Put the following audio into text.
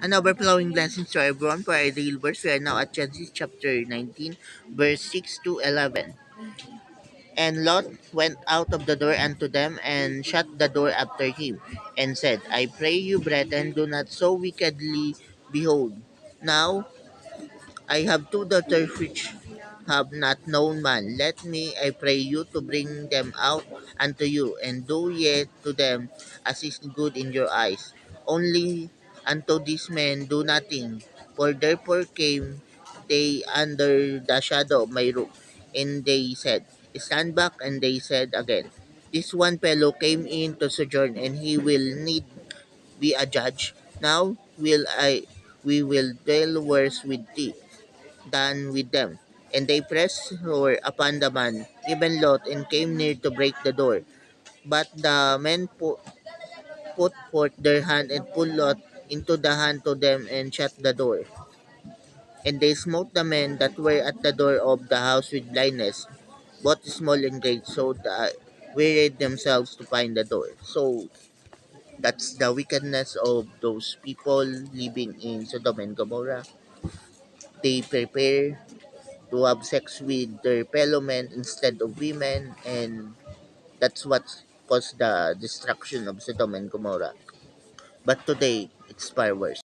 An overflowing blessings to everyone for our daily verse. We are now at Genesis chapter 19, verse 6 to 11. And Lot went out of the door unto them, and shut the door after him, and said, I pray you, brethren, do not so wickedly. Behold, now I have two daughters which have not known man. Let me, I pray you, to bring them out unto you, and do ye to them as is good in your eyes. Only unto these men do nothing, for therefore came they under the shadow of my roof. And they said, Stand back, and they said again, This one fellow came in to sojourn, and he will need be a judge. Now we will deal worse with thee than with them. And they pressed her upon the man, even Lot, and came near to break the door. But the men put forth their hand and pulled Lot into the hand to them and shut the door. And they smote the men that were at the door of the house with blindness, both small and great, so that wearied themselves to find the door. So that's the wickedness of those people living in Sodom and Gomorrah. They prepare to have sex with their fellow men instead of women, and that's what caused the destruction of Sodom and Gomorrah. But today, it's far worse.